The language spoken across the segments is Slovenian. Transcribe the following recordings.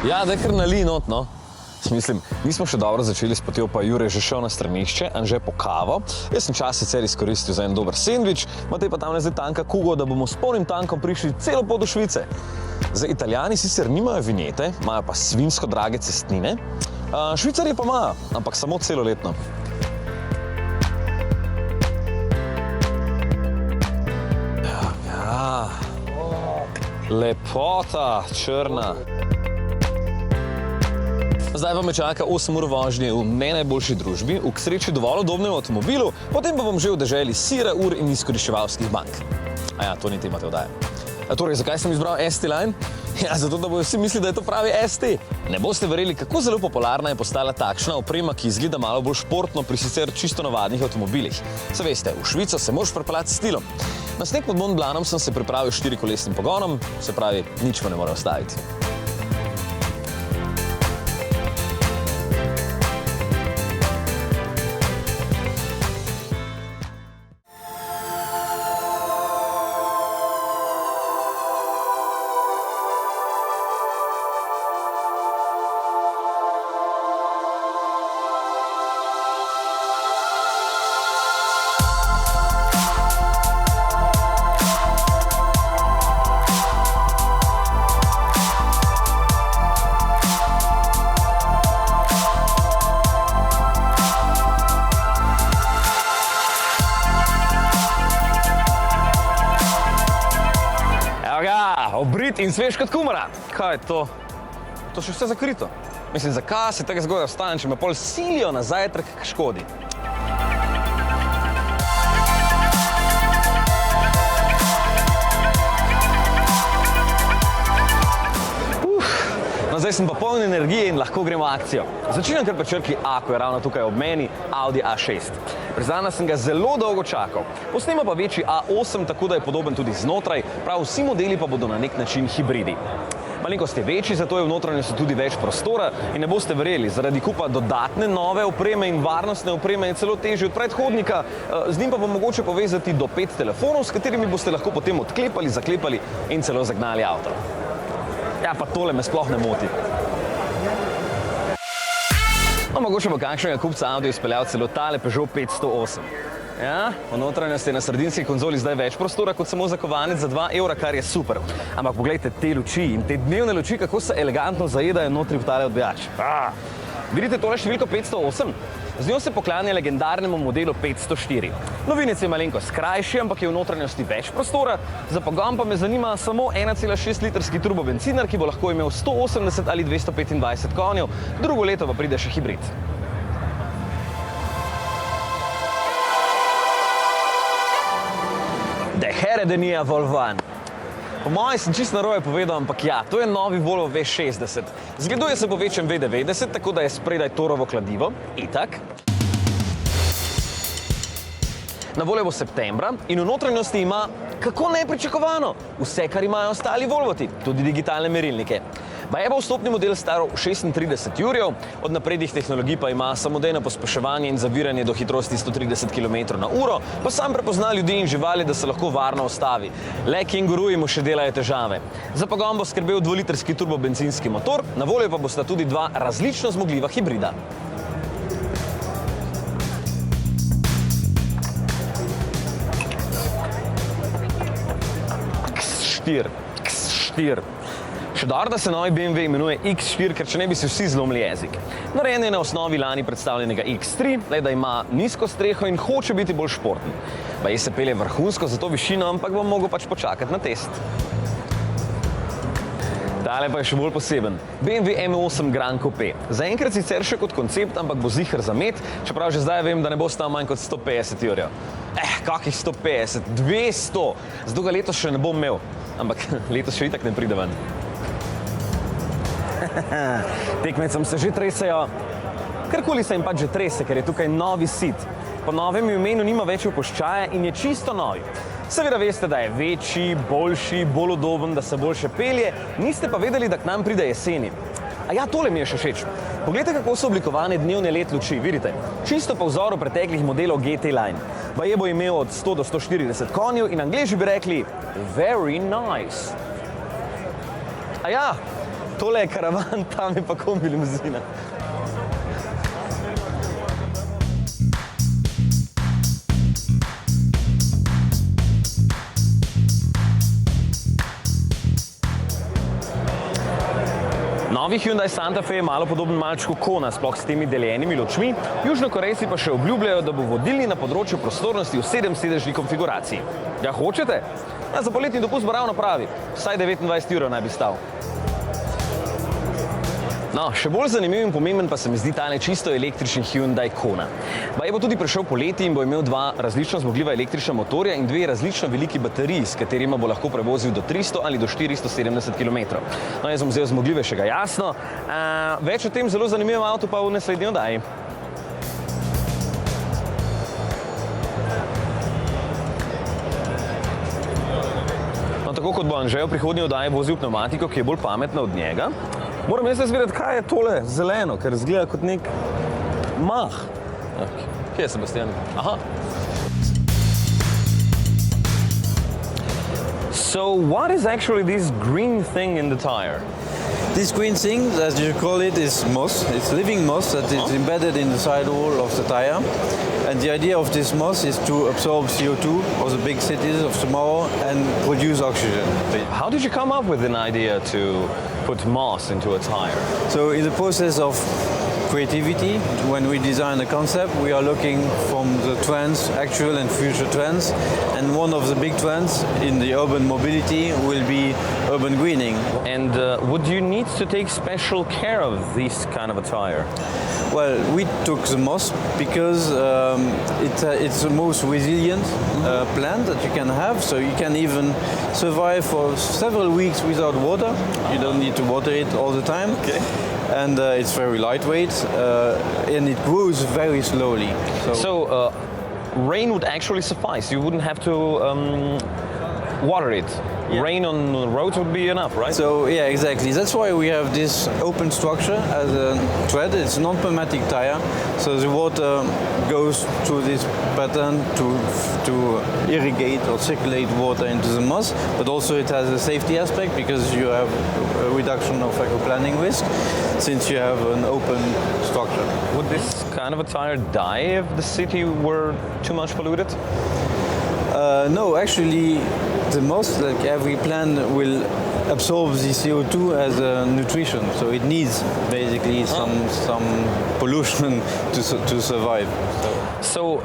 Ja, da je kar nali not, no. Mislim, nismo še dobro začeli s potjo, pa Jure je že šel na stranišče, Anže po kavo. Jaz sem čas sicer izkoristil za en dober sendvič, Matej pa tamle zdaj tanka kugo, da bomo s polnim tankom prišli celo pot do Švice. Zdaj, Italijani sicer nimajo vinjete, imajo pa svinjsko drage cestnine. Švicarji pa imajo, ampak samo celoletno. Ja, lepota, črna. Zdaj pa me čaka 8 ur vožnje v ne najboljši družbi, v k sreči dovolj udobnem avtomobilu, potem pa bom že v deželi sira, ur in izkoriščevalskih bank. A ja, to ni tema te oddaje. Torej, zakaj sem izbral ST Line? Ja, zato, da bojo vsi mislili, da je to pravi ST. Ne boste verjeli, kako zelo popularna je postala takšna oprema, ki izgleda malo bolj športno pri sicer čisto navadnih avtomobilih. Se veste, v Švico se moraš pripeljati s stilom. Na sneg pod Mont Blanom sem se pripravil s 4-kolesnim pogonom, se pravi, nič me ne more ustaviti. Obrit in svež kot kumara. Kaj je to? To še vse zakrito. Mislim, zakaj se tako zgodaj vstanem, če me pol silijo na zajtrk k škodi? No, zdaj sem pa poln energije in lahko gremo v akcijo. Začinam kar pri črki A, ko je ravno tukaj ob meni Audi A6. Priznana sem ga zelo dolgo čakal. Posnema pa večji A8, tako da je podoben tudi znotraj, prav vsi modeli pa bodo na nek način hibridi. Malenkost je večji, zato je v notranjosti tudi več prostora in ne boste verjeli, zaradi kupa dodatne nove opreme in varnostne opreme je celo težji od predhodnika, z njim pa bo mogoče povezati do 5 telefonov, s katerimi boste lahko potem odklepali, zaklepali in celo zagnali avto. Ja, pa tole me sploh ne moti. No, mogoče bo kakšnega kupca Audi izpeljal celo tale Peugeot 508. Ja, v notranjosti je na sredinski konzoli zdaj več prostora kot samo za kovanec za 2 evra, kar je super. Ampak poglejte te luči in te dnevne luči, kako se elegantno zajedajo notri v tale odbijač. Vidite tole številko 508? Z njo se poklanja legendarnemu modelu 504. Novinec je malenkost krajši, ampak je v notranjosti več prostora. Za pogon pa me zanima samo 1,6 litrski turbobencinar, ki bo lahko imel 180 ali 225 konjev, drugo leto pa pride še hibrid. De Heredenija Volvan. Po mojem sem čisto narobe povedal, ampak ja, to je novi Volvo V60. Zgleduje se po večjem V90, tako da je spredaj torovo kladivo. Itak. Na voljo bo septembra in v notranjosti ima, kako nepričakovano, vse, kar imajo ostali Volvoti, tudi digitalne merilnike. Baje bo vstopni model star 36 jurjev, od naprednih tehnologij pa ima samodejno pospeševanje in zaviranje do hitrosti 130 km/h, pa sam prepozna ljudi in živali, da se lahko varno ustavi. Le kenguruji mu še delajo težave. Za pogon bo skrbel 2-litrski turbobencinski motor, na voljo pa bosta tudi 2 različno zmogljiva hibrida. X4. Še dobro, da se novi BMW imenuje X4, ker če ne bi si vsi zlomili jezik. Narejen je na osnovi lani predstavljenega X3, le da ima nizko streho in hoče biti bolj športen. Baje se pelje vrhunsko za to višino, ampak bom mogel pač počakati na test. Tale pa je še bolj poseben. BMW M8 Gran Coupe. Zaenkrat sicer še kot koncept, ampak bo ziher za met, čeprav že zdaj vem, da ne bo stal manj kot 150 jurjev. Kakih 150? 200! Zato ga letos še ne bom imel. Ampak letos še itak ne pride ven. Tekmecem se že tresejo. Karkoli se jim pač že trese, ker je tukaj novi sit. Po novem imenu nima več opuščaja in je čisto novi. Seveda veste, da je večji, boljši, bolj udoben, da se boljše pelje, niste pa vedeli, da k nam pride jeseni. A ja, tole mi je še všeč. Poglejte, kako so oblikovane dnevne LED luči, vidite? Čisto po vzoru preteklih modelov GT Line. Baje bo imel od 100 do 140 konjev in Angleži bi rekli very nice. A ja, Tole je karavan, tam je pa kombi limuzina. Novi Hyundai Santa Fe je malo podoben malčku Kona, sploh s temi deljenimi lučmi. Južnokorejci pa še obljubljajo, da bo vodilni na področju prostornosti v 7-sedežni konfiguraciji. Ja, hočete? Ja, za poletni dopust bo ravno pravi. Vsaj 29 € naj bi stal. No, še bolj zanimiv in pomemben pa se mi zdi tale čisto električni Hyundai Kona. Baje bo tudi prišel poleti in bo imel 2 različno zmogljiva električna motorja in 2 različno veliki bateriji, s katerima bo lahko prevozil do 300 ali do 470 km. No, jaz bom vzel zmogljivejšega, jasno. Več o tem zelo zanimivem avtu pa v naslednji oddaji. No, tako kot bo Anže v prihodnji oddaji vozil pnevmatiko, ki je bolj pametna od njega, moram jaz vedeti, kaj je tole zeleno, ker izgleda kot nek mah. Kje je Sebastian? Aha. So what is actually this green thing in the tire? This green thing, as you call it, is moss. It's living moss that is embedded in the sidewall of the tire. And the idea of this moss is to absorb CO2 of the big cities of tomorrow and produce oxygen. How did you come up with an idea to put moss into a tire? So in the process of creativity, when we design a concept, we are looking from the trends, actual and future trends. And one of the big trends in the urban mobility will be urban greening. And would you need to take special care of this kind of a tire? Well, we took the moss because it's the most resilient plant that you can have. So you can even survive for several weeks without water. You don't need to water it all the time. Okay. And it's very lightweight and it grows very slowly. So rain would actually suffice. You wouldn't have to water it. Yeah. Rain on the roads would be enough, right? So yeah, exactly. That's why we have this open structure as a tread. It's a non-pneumatic tire, so the water goes through this pattern to irrigate or circulate water into the moss, but also it has a safety aspect because you have a reduction of aquaplaning risk since you have an open structure. Would this kind of a tire die if the city were too much polluted? No, actually, the moss, like every plant, will absorb the CO2 as a nutrition. So it needs basically some pollution to survive. So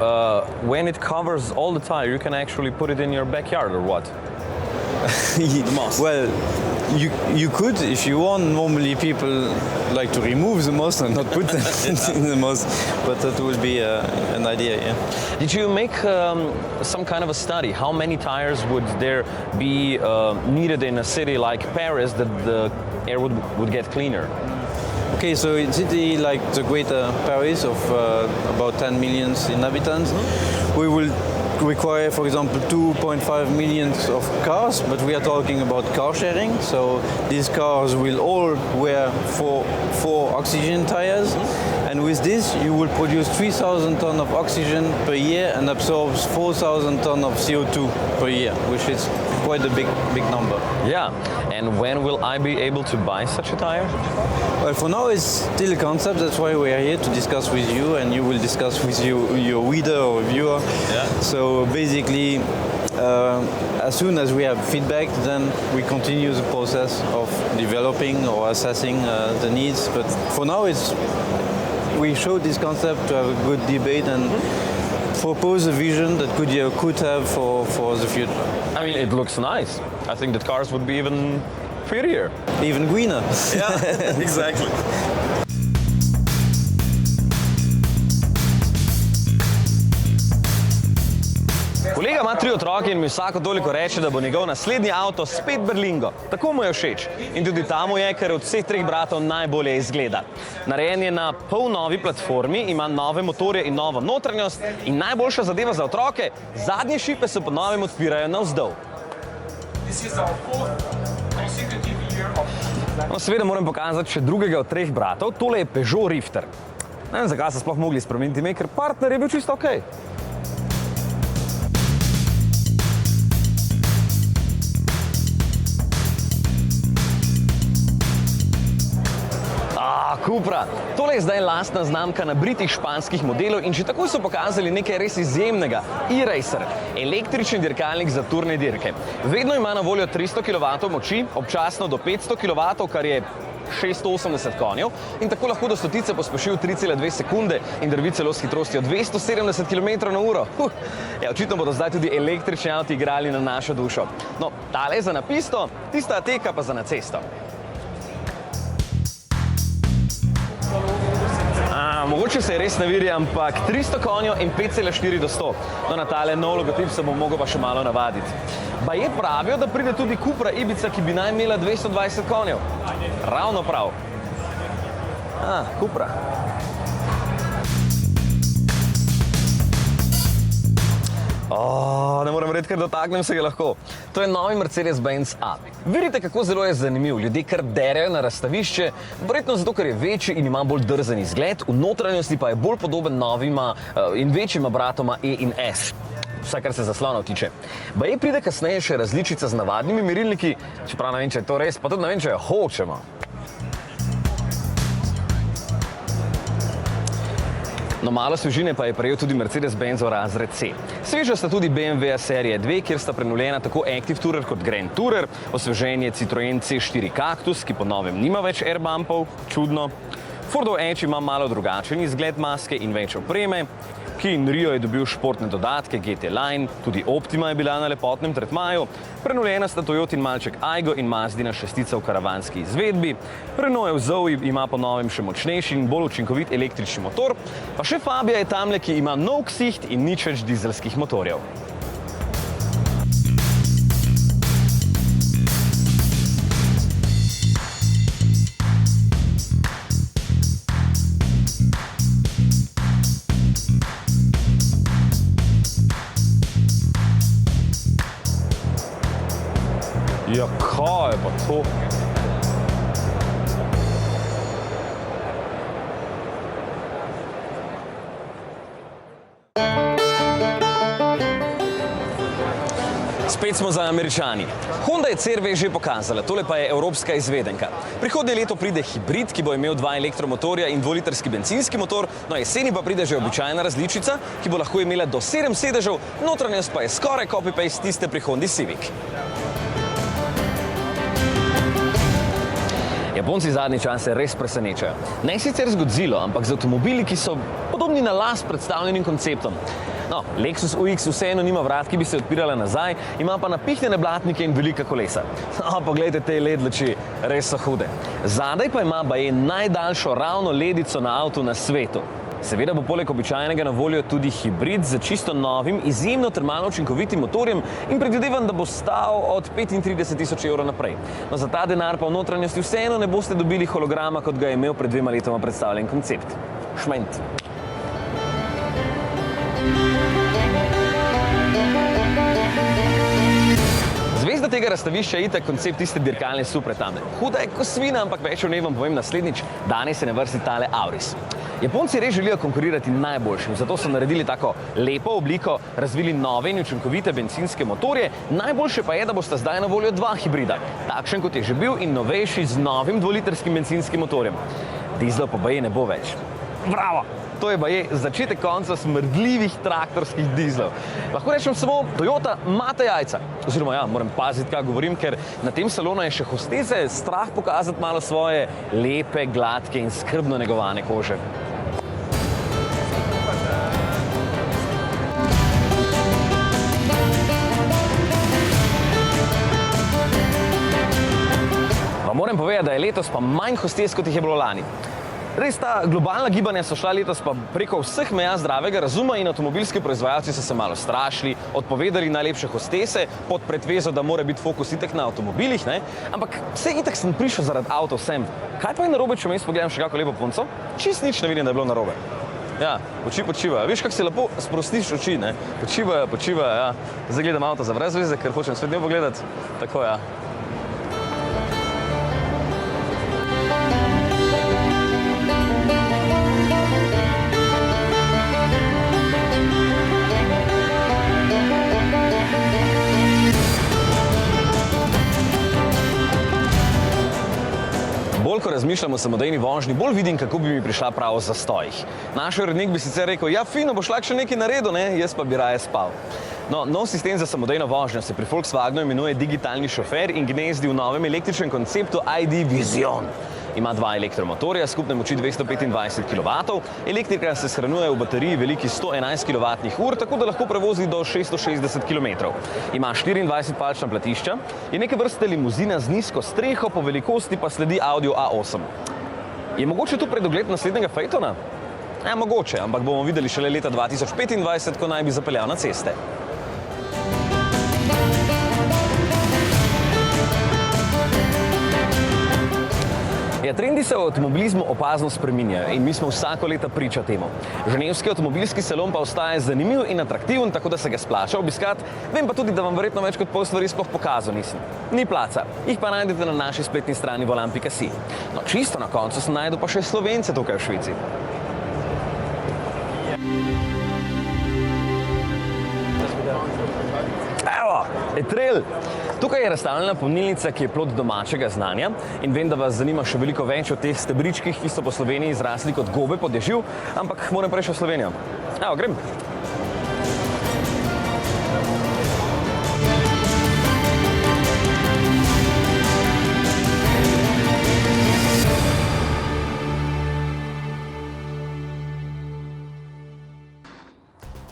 when it covers all the tire, you can actually put it in your backyard or what? Moss. Well, you could if you want. Normally people like to remove the moss and not put them in the moss, but that would be an idea, yeah. Did you make some kind of a study? How many tires would there be needed in a city like Paris that the air would get cleaner? Okay, so in a city like the greater Paris of about 10 million inhabitants, we will require, for example, 2.5 million of cars, but we are talking about car sharing. So these cars will all wear four oxygen tires, and with this you will produce 3,000 tons of oxygen per year and absorbs 4,000 tons of CO2 per year, which is quite a big number. Yeah, and when will I be able to buy such a tire? Well, for now it's still a concept. That's why we are here to discuss with you, and you will discuss with your reader or viewer. Yeah. So basically, as soon as we have feedback, then we continue the process of developing or assessing the needs. But for now, we showed this concept to have a good debate and propose a vision that Goodyear could have for the future. I mean, it looks nice. I think that cars would be even prettier. Even greener. Yeah, exactly. Kolega ima 3 otroke in mi vsako toliko reče, da bo njegov naslednji avto spet berlingo. Tako mu je všeč. In tudi ta mu je, ker od vseh 3 bratov najbolje izgleda. Narejen je na pol novi platformi, ima nove motorje in novo notranjost in najboljša zadeva za otroke, zadnje šipe se po novem odpirajo navzdol. No, seveda moram pokazati še drugega od 3 bratov, tole je Peugeot Rifter. Ne vem, zakaj so sploh mogli spremeniti ime, ker partner je bil čisto okej. Cupra. Tole je zdaj lastna znamka nabritih španskih modelov in že takoj so pokazali nekaj res izjemnega. E-Racer, električni dirkalnik za turne dirke. Vedno ima na voljo 300 kW moči, občasno do 500 kW, kar je 680 konjev in tako lahko do stotice pospeši v 3,2 sekunde in drvi celo s hitrostjo 270 km/h. Ja, očitno bodo zdaj tudi električni avti igrali na našo dušo. No, tale je za na pisto, tista Ateka pa za na cesto. Mogoče se res naviri, ampak 300 konjev in 5,4 do 100. No, na tale nov logotip se bom mogel pa še malo navaditi. Baje pravijo, da pride tudi Cupra Ibiza, ki bi naj imela 220 konjev. Ravno prav. Cupra. Ne morem reči, ker dotaknem se ga lahko. To je novi Mercedes-Benz A. Vidite, kako zelo je zanimiv. Ljudje kar derejo na razstavišče, verjetno zato, ker je večji in ima bolj drzen izgled, v notranjosti pa je bolj podoben novima in večjima bratoma E in S. Vsaj, kar se zaslonov tiče. Baje pride kasneje še različica z navadnimi merilniki, čeprav ne vem, če je to res, pa tudi ne vem, če jo hočemo. No, malo svežine pa je prejel tudi Mercedes-Benzov razred C. Sveža sta tudi BMW serije 2, kjer sta prenovljena tako Active Tourer kot Grand Tourer, osvežen je Citroen C4 Cactus, ki po novem nima več airbumpov, čudno. Fordov Edge ima malo drugačen izgled maske in več opreme. Kia Rio je dobil športne dodatke, GT Line, tudi Optima je bila na lepotnem tretmaju. Prenovljena sta Toyotin malček Aygo in Mazdina šestica v karavanski izvedbi. Renaultov Zoe ima po novem še močnejši in bolj učinkovit električni motor. Pa še Fabia je tamle, ki ima nov ksiht in nič več dizelskih motorjev. Ja, kaj je pa to? Spet smo za Američani. Honda je CR-V že pokazala, tole pa je evropska izvedenka. Prihodnje leto pride hibrid, ki bo imel 2 elektromotorja in 2-litrski bencinski motor, no jeseni pa pride že običajna različica, ki bo lahko imela do 7 sedežev, notranjost pa je skoraj copy-paste tiste pri Hondi Civic. Japonci zadnji čas se res presenečajo. Ne sicer z Godzillo, ampak z avtomobili, ki so podobni na las predstavljenim konceptom. No, Lexus UX vseeno nima vrat, ki bi se odpirala nazaj, ima pa napihnjene blatnike in velika kolesa. No, poglejte te LED luči, res so hude. Zadaj pa ima baje najdaljšo ravno ledico na avtu na svetu. Seveda bo poleg običajnega na voljo tudi hibrid z čisto novim, izjemno termalno učinkovitim motorjem in predvidevam, da bo stal od 35.000 evrov naprej. No, za ta denar pa v notranjosti vseeno ne boste dobili holograma, kot ga je imel pred 2 letoma predstavljen koncept. Šment. Zvezda tega razstavišča je itak koncept tiste dirkalne supre tamle. Huda je ko svina, ampak več o njej vam povem naslednjič. Danes je na vrsti tale Auris. Japonci res želijo konkurirati najboljšim, zato so naredili tako lepo obliko, razvili nove in učinkovite bencinske motorje. Najboljše pa je, da bosta zdaj na voljo 2 hibrida, takšen kot je že bil in novejši z novim 2-litrskim benzinskim motorjem. Dizel pa baje ne bo več. Bravo! To je baje začetek konca smrdljivih traktorskih dizlov. Lahko rečem samo, Toyota mate jajca. Oziroma ja, moram paziti, kaj govorim, ker na tem salonu je še hosteze strah pokazati malo svoje lepe, gladke in skrbno negovane kože. Moram povedati, da je letos pa manj hostez, kot jih je bilo lani. Res, ta globalna gibanja so šla letos pa preko vseh meja zdravega razuma in avtomobilski proizvajalci so se malo strašili, odpovedali najlepše hostese pod pretvezo, da mora biti fokus itak na avtomobilih, ne? Ampak vse itak sem prišel zaradi avtov sem. Kaj pa je narobe, če vmes pogledam še kako lepo punco? Čist nič ne vidim, da je bilo narobe. Ja, oči počivajo. Veš, kako si lepo sprostiš oči, ne? Počivajo, ja. Zdaj gledam avto za brez veze, ker hočem svet njo pogledati. Tako, ja. Bolj ko razmišljam razmišljam o samodejni vožnji, bolj vidim, kako bi mi prišla prav v zastojih. Naš urednik bi sicer rekel, ja, fino, boš lahko še nekaj naredil, ne? Jaz pa bi raje spal. No, nov sistem za samodejno vožnjo se pri Volkswagenu imenuje digitalni šofer in gnezdi v novem električnem konceptu ID Vision. Ima dva elektromotorja, skupne moči 225 kW, elektrika se shranjuje v bateriji veliki 111 kWh, tako da lahko prevozi do 660 km. Ima 24-palčna platišča, je neke vrste limuzina z nizko streho, po velikosti pa sledi Audiu A8. Je mogoče tu predogled naslednjega Phaetona? Ja, mogoče, ampak bomo videli šele leta 2025, ko naj bi zapeljal na ceste. Ja, trendi se v avtomobilizmu opazno spreminjajo in mi smo vsako leto priča temu. Ženevski avtomobilski salon pa ostaja zanimiv in atraktiven, tako da se ga splača obiskati. Vem pa tudi, da vam verjetno več kot pol stvari sploh pokazal nisem. Ni placa. Jih pa najdete na naši spletni strani volan.si. No, čisto na koncu sem najdel pa še Slovence tukaj v Švici. Evo, Etrel! Tukaj je razstavljena polnilnica, ki je plod domačega znanja in vem, da vas zanima še veliko več o teh stebričkih, ki so po Sloveniji zrasli kot gobe po dežju, ampak moram prej še v Slovenijo. Evo, grem!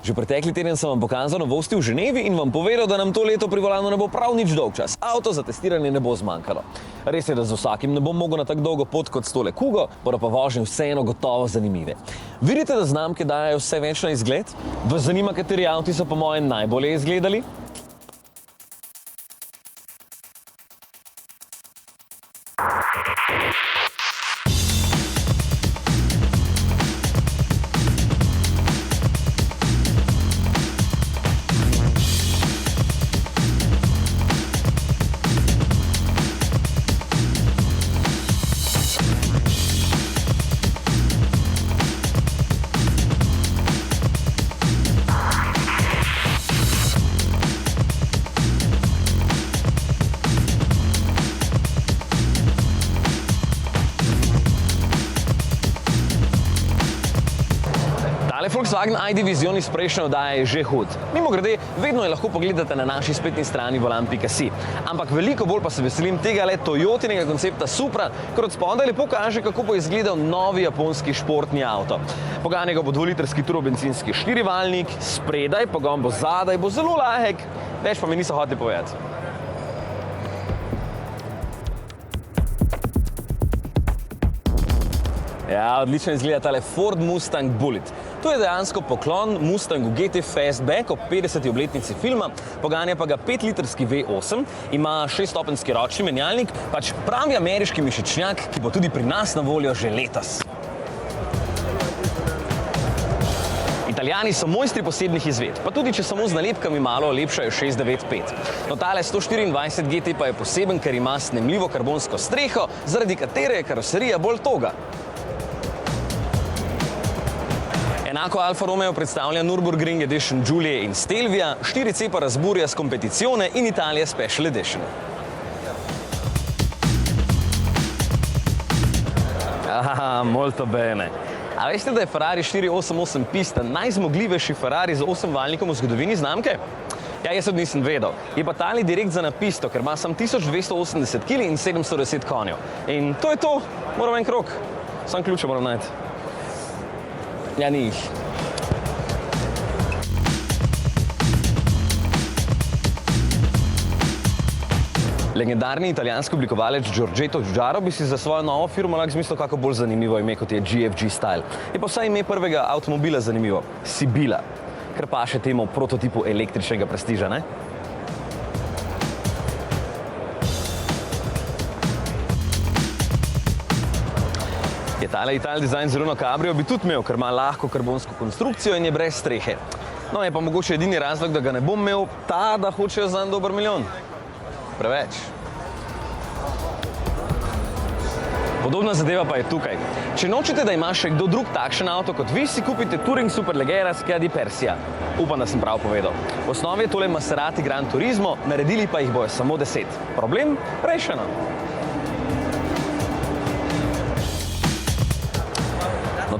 Že pretekli teden sem vam pokazal novosti v Ženevi in vam povedal, da nam to leto pri volanu ne bo prav nič dolgčas. Avto za testiranje ne bo zmanjkalo. Res je, da z vsakim ne bom mogel na tako dolgo pot kot s tole Kugo, bodo pa vožnje vseeno gotovo zanimive. Vidite, da znamke dajajo vse več na izgled? Vas zanima, kateri avti so po mojem najbolje izgledali? Volkswagen ID Vision iz prejšnje oddaje je že hud. Mimogrede, vedno je lahko pogledate na naši spletni strani volan.si. Ampak veliko bolj pa se veselim tega Toyotinega koncepta Supra, ker od spodaj lepo kaže, kako bo izgledal novi japonski športni avto. Poganja ga bo 2-litrski turbobencinski 4-valjnik, spredaj, pogon bo zadaj, bo zelo lahek, več pa mi niso hoteli povedati. Ja, odlično izgleda tale Ford Mustang Bullitt. To je dejansko poklon Mustangu GT Fastback ob 50. obletnici filma, poganja pa ga 5-litrski V8, ima 6-stopenjski ročni menjalnik, pač pravi ameriški mišičnjak, ki bo tudi pri nas na voljo že letos. Italijani so mojstri posebnih izvedb, pa tudi če samo z nalepkami malo olepšajo 695. No, tale 124 GT pa je poseben, ker ima snemljivo karbonsko streho, zaradi katere je karoserija bolj toga. Enako Alfa Romeo predstavlja Nürburgring Edition Giulia in Stelvia, 4C pa razburja s Competizione in Italia Special Edition. Aha, molto bene. A veste, da je Ferrari 488 Pista najzmogljivejši Ferrari z 8-valjnikom v zgodovini znamke? Ja, jaz nisem vedel. Je pa tali direkt za na pisto, ker ima sam 1280 kg in 710 konjev. In to je to, moram en krog. Sam ključe moram najti. Ja, ni jih. Legendarni italijanski oblikovalec Giorgetto Giugiaro bi si za svojo novo firmo lahko izmislil kako bolj zanimivo ime, kot je GFG Style. Je pa vsaj ime prvega avtomobila zanimivo. Sibila. Ker paše temu prototipu električnega prestiža, ne? Je tale Ital dizajn Zeruno Cabrio bi tudi imel, ker ima lahko karbonsko konstrukcijo in je brez strehe. No, je pa mogoče edini razlog, da ga ne bom imel, ta, da hočejo zanj dober milijon. Preveč. Podobna zadeva pa je tukaj. Če nočete, da ima še kdo drug takšen avto kot vi, si kupite Touring Superleggera Skadi Persia. Upam, da sem prav povedal. V osnovi je tole Maserati Gran Turismo, naredili pa jih bojo samo 10. Problem? Rešeno.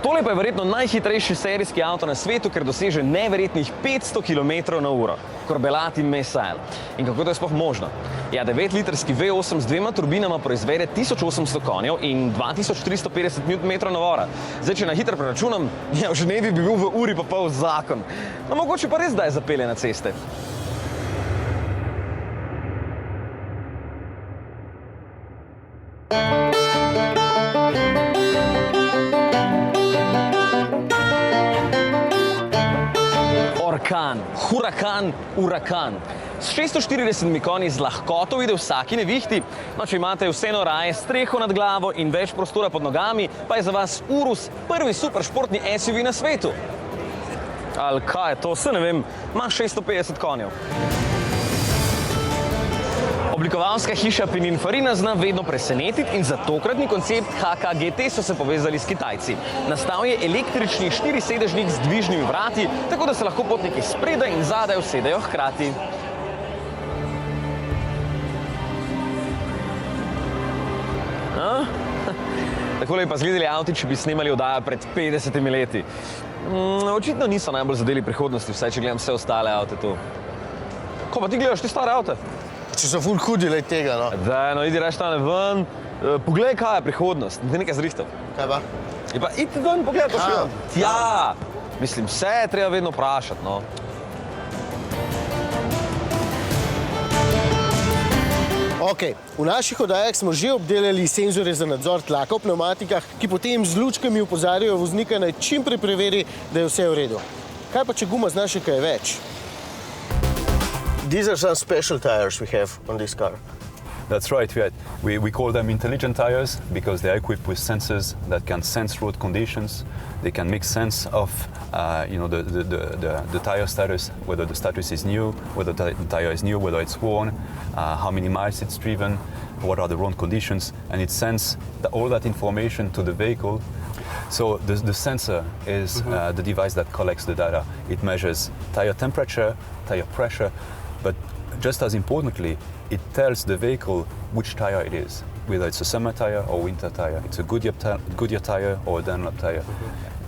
tole pa je verjetno najhitrejši serijski avto na svetu, ker doseže neverjetnih 500 km/h. Corbelat in Messier. In kako to je sploh možno? Ja, 9-litrski V8 z dvema turbinama proizvede 1800 konjev in 2350 Nm navora. Zdaj, če na hitro preračunam, ja, v Ženevi bi bil v uri pa pol zakon. No, mogoče pa res zdaj zapelje na ceste. Hurakan, urakan. S 640 konji z lahkoto vide vsaki nevihti. No, če imate vseeno raje streho nad glavo in več prostora pod nogami, pa je za vas Urus prvi superšportni SUV na svetu. Ali kaj je to? Saj ne vem, ima 650 konjev. Oblikovalska hiša Pininfarina zna vedno presenetiti in za tokratni koncept HKGT so se povezali s Kitajci. Nastal je električni 4-sedežnik z dvižnimi vrati, tako da se lahko potniki spredaj in zadaj usedejo hkrati. Takole pa izgledali avti, če bi snemali oddajo pred 50 leti. Očitno niso najbolj zadeli prihodnosti, vsaj če gledam vse ostale avte tu. Ko pa ti gledaš te stare avte? Če so ful hudi le tega, no. Daj, no, idi reč tale ven. Poglej, kaj je prihodnost. Ti nekaj zrihtal. Kaj pa? Je pa, idi ven, pogledaj to še. Ja, mislim, vse je treba vedno vprašati, no. Ok, v naših oddajah smo že obdelali senzore za nadzor tlaka v pnevmatikah, ki potem z lučkami opozarjajo voznika, naj čim prej preveri, da je vse v redu. Kaj pa, če guma zna še kaj več? These are some special tires we have on this car. That's right. We call them intelligent tires because they are equipped with sensors that can sense road conditions. They can make sense of the tire status, whether the status is new, whether the tire is new, whether it's worn, how many miles it's driven, what are the road conditions, and it sends all that information to the vehicle. So the sensor is the device that collects the data. It measures tire temperature, tire pressure, but just as importantly, it tells the vehicle which tire it is, whether it's a summer tire or winter tire, it's a Goodyear tire or a Dunlop tire.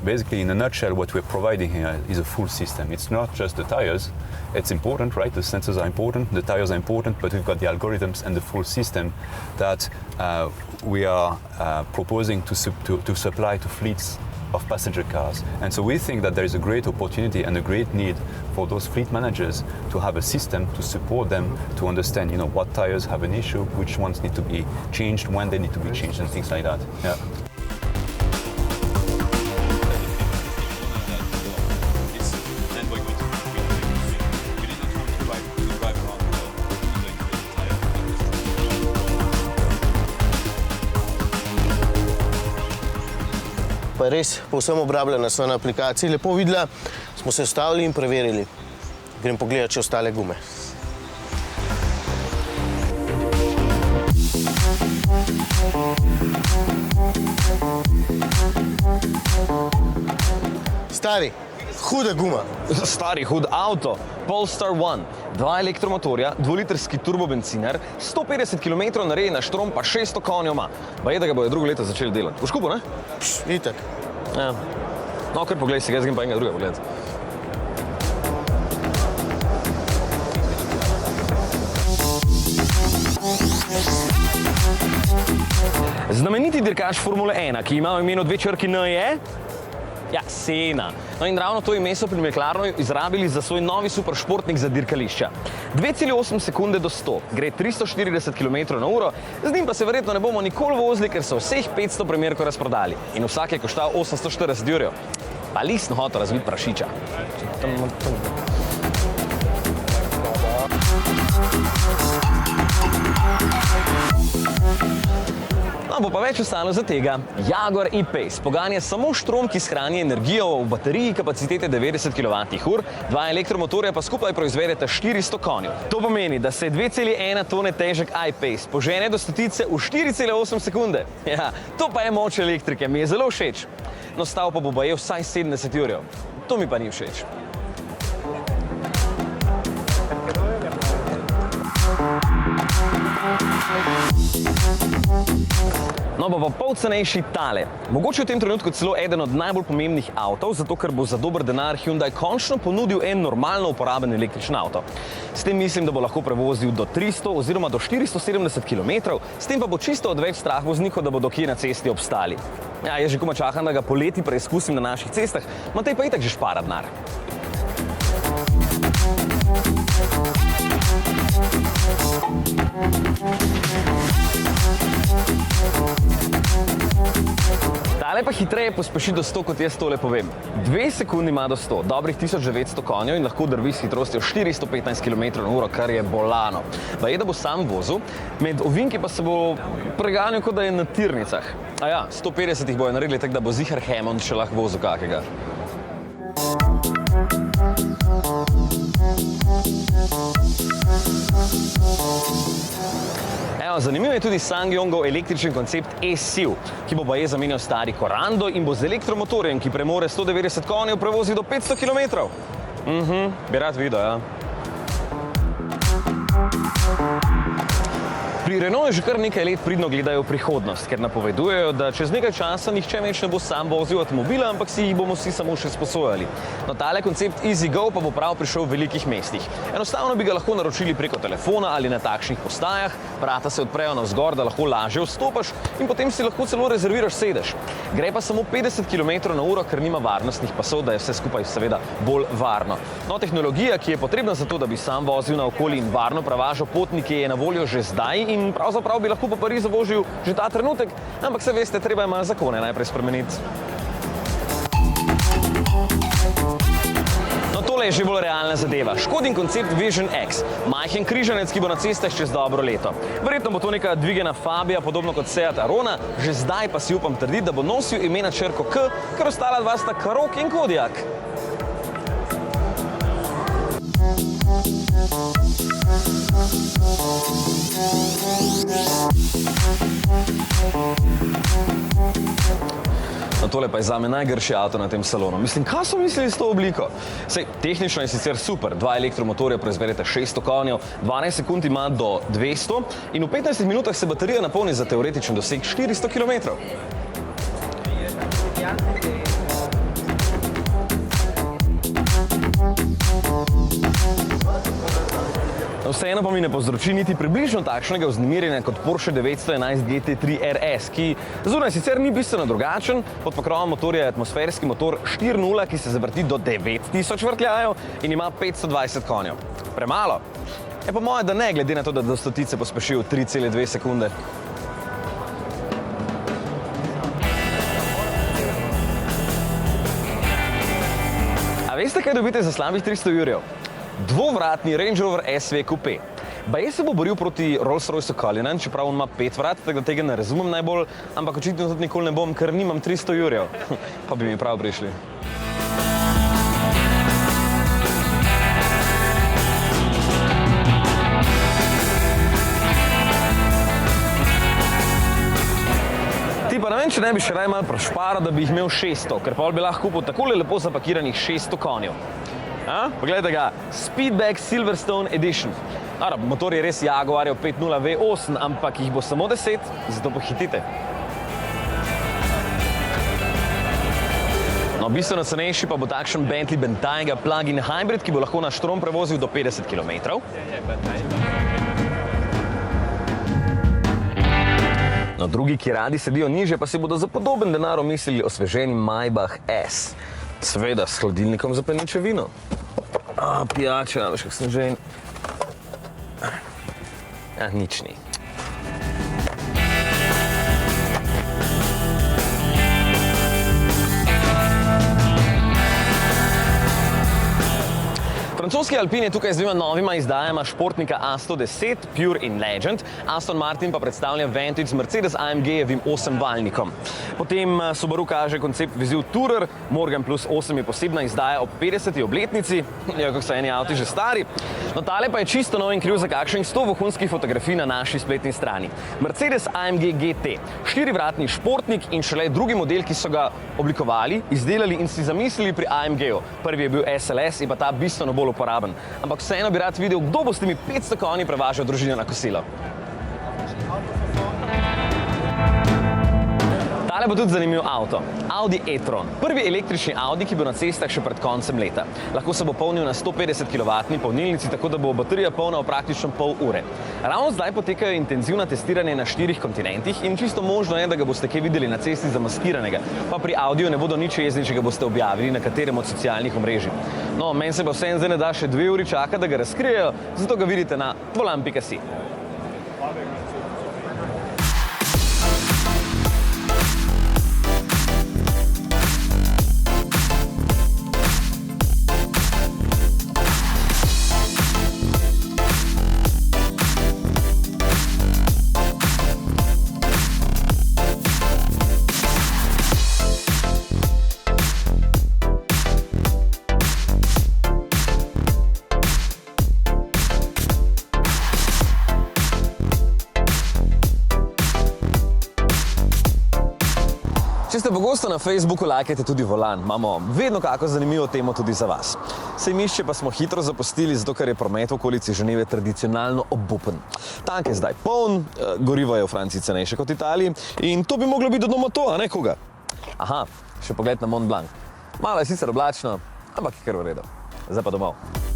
Basically, in a nutshell, what we're providing here is a full system. It's not just the tires. It's important, right? The sensors are important, the tires are important, but we've got the algorithms and the full system that we are proposing to supply to fleets of passenger cars. And so we think that there is a great opportunity and a great need for those fleet managers to have a system to support them to understand, what tires have an issue, which ones need to be changed, when they need to be changed, and things like that. Yeah. Pa res povsem obrabljena sva na aplikaciji. Lepo videla, smo se ustavili in preverili. Grem pogledati, če ostale gume. Stari, huda guma. Stari, hud avto. Polestar 1. 2 elektromotorja, 2-litrski turbobenciner, 150 km narejen na štrom, pa 600 konjev ima. Baje, da ga bojo drugo leto začeli delati. V škupu, ne? Itak. Ja. No, kar poglej si ga, jaz grem pa enega druga pogledati. Znameniti dirkač Formule 1, ki ima v imenu 2 črki N, je? Ja, Senna. No in ravno to ime so pri McLarenu izrabili za svoj novi superšportnik za dirkališča. 2,8 sekunde do 100, gre 340 km/h, z njim pa se verjetno ne bomo nikoli vozili, ker so vseh 500 primerkov razprodali. In vsak je koštal 840 €. Pa listno hotel razviti prašiča. No, bo pa več ostalo za tega. Jaguar E-Pace poganja samo štrom, ki shrani energijo v bateriji kapacitete 90 kWh, 2 elektromotorja pa skupaj proizvedeta 400 konjev. To pomeni, da se 2,1 tone težek E-Pace požene do stotice v 4,8 sekunde. Ja, to pa je moč elektrike, mi je zelo všeč. No, stal pa bo baje vsaj 70 €. To mi pa ni všeč. No, bo pol cenejši tale. Mogoče v tem trenutku celo eden od najbolj pomembnih avtov, zato ker bo za dober denar Hyundai končno ponudil en normalno uporaben električen avto. S tem mislim, da bo lahko prevozil do 300 oziroma do 470 km, s tem pa bo čisto odveč strah voznikov, da bodo kje na cesti obstali. Ja, jaz že komaj čakam, da ga poleti preizkusim na naših cestah, Matej pa itak že špara denar. Tale pa hitreje pospeši do 100, kot jaz tole povem. 2 sekundi ima do 100, dobrih 1900 konjev in lahko drvi s hitrostjo 415 km/h, kar je bolano. Baje, da bo sam vozil, med ovinki pa se bo preganjal, kot da je na tirnicah. A ja, 150 jih bojo naredili, tako da bo ziher Hammond še lahko vozil kakega. Evo, zanimiv je tudi SsangYongov električen koncept E-Siv, ki bo baje zamenjal stari Corando in bo z elektromotorjem, ki premore 190 konjev, prevozil do 500 km. Bi rad videl, ja. Pri Renaultu že kar nekaj let pridno gledajo v prihodnost, ker napovedujejo, da čez nekaj časa nihče več ne bo sam vozil avtomobila, ampak si jih bomo vsi samo še sposojali. No, tale koncept EasyGo pa bo prav prišel v velikih mestih. Enostavno bi ga lahko naročili preko telefona ali na takšnih postajah, vrata se odprejo navzgor, da lahko lažje vstopaš in potem si lahko celo rezerviraš sedež. Gre pa samo 50 km/h, ker nima varnostnih pasov, da je vse skupaj seveda bolj varno. No, tehnologija, ki je potrebna za to, da bi sam vozil naokoli in varno prevažal potnike, je na voljo že zdaj in pravzaprav bi lahko po Parizu vozil že ta trenutek, ampak se veste, treba je malo zakone najprej spremeniti. No, tole je že bolj realna zadeva. Škodin koncept Vision X, majhen križanec, ki bo na cestah čez dobro leto. Verjetno bo to neka dvigena Fabia, podobno kot Seat Arona, že zdaj pa si upam trditi, da bo nosil ime na črko K, ker ostala dva sta Karoq in Kodiaq. No, tole pa je zame najgrši avto na tem salonu. Mislim, kaj so mislili s to obliko? Sej, tehnično je sicer super. 2 elektromotorja proizvedete 600 konjev, 12 sekund ima do 200 in v 15 minutah se baterija napolni za teoretičen doseg 400 km. Vseeno pa mi ne povzroči niti približno takšnega vznemirjenja kot Porsche 911 GT3 RS, ki zunaj sicer ni bistveno drugačen, pod pokrovom motorja je atmosferski motor 4.0, ki se zavrti do 9000 vrtljajev in ima 520 konjev. Premalo? Je pa moje, da ne, glede na to, da do stotice pospeši v 3,2 sekunde. A veste, kaj dobite za slabih 300 jurjev? Dvovratni Range Rover SV Coupe. Baje se bo boril proti Rolls-Royceu Cullinan, čeprav on ima 5 vrat, tako da tega ne razumem najbolj, ampak očitno tudi nikoli ne bom, ker nimam 300 jurjev. Pa bi mi prav prišli. Ti pa ne vem, če ne bi še raj malo prešparal, da bi jih imel 600, ker pa bi lahko kupil takole lepo zapakiranih 600 konjev. Poglejte ga, Speedback Silverstone Edition. Motor je res Jaguarjev 5.0 V8, ampak jih bo samo 10, zato pohitite. No, bistveno cenejši pa bo takšen Bentley Bentayga plug-in hybrid, ki bo lahko na štrom prevozil do 50 km. No, drugi, ki radi sedijo niže, pa si bodo za podoben denar omislili osveženi Maybach S. Seveda, s hladilnikom za peniče vino. Pijača, veš, kak sem že... nič ni. Francoski Alpine je tukaj z dvema novima izdajama športnika A110, Pure in Legend. Aston Martin pa predstavlja Vantage z Mercedes AMG-jevim 8-valjnikom. Potem Subaru kaže koncept Viziv Tourer, Morgan Plus 8 je posebna izdaja ob 50. obletnici, kako so eni avti že stari. No, tale pa je čisto nov in kriv za kakšnih 100 vohunskih fotografij na naši spletni strani. Mercedes AMG GT, 4-vratni športnik in šele drugi model, ki so ga oblikovali, izdelali in si zamislili pri AMG-ju. Prvi je bil SLS in pa ta bistveno bolj uporaben. Ampak vseeno bi rad videl, kdo bo s temi 500 konji prevažal družino na kosilo. Tale bo tudi zanimiv avto. Audi e-tron. Prvi električni Audi, ki bo na cestah še pred koncem leta. Lahko se bo polnil na 150 kW polnilnici, tako da bo baterija polna v praktično pol ure. Ravno zdaj potekajo intenzivna testiranja na 4 kontinentih in čisto možno je, da ga boste kaj videli na cesti zamaskiranega. Pa pri Audiju ne bodo nič jezni, če ga boste objavili na katerem od socialnih omrežij. No, meni se pa vseeno zdaj ne da še 2 uri čaka, da ga razkrijejo, zato ga vidite na volan.si. Če ste pogosto na Facebooku, lajkajte tudi volan. Imamo vedno kako zanimivo temo tudi za vas. Sejmišče pa smo hitro zapustili, zato ker je promet v okolici Ženeve tradicionalno obupen. Tank je zdaj poln, gorivo je v Franciji cenejše kot v Italiji in to bi moglo biti do doma to, a ne koga? Aha, še pogled na Mont Blanc. Malo je sicer oblačno, ampak je kar v redu. Zdaj pa domov.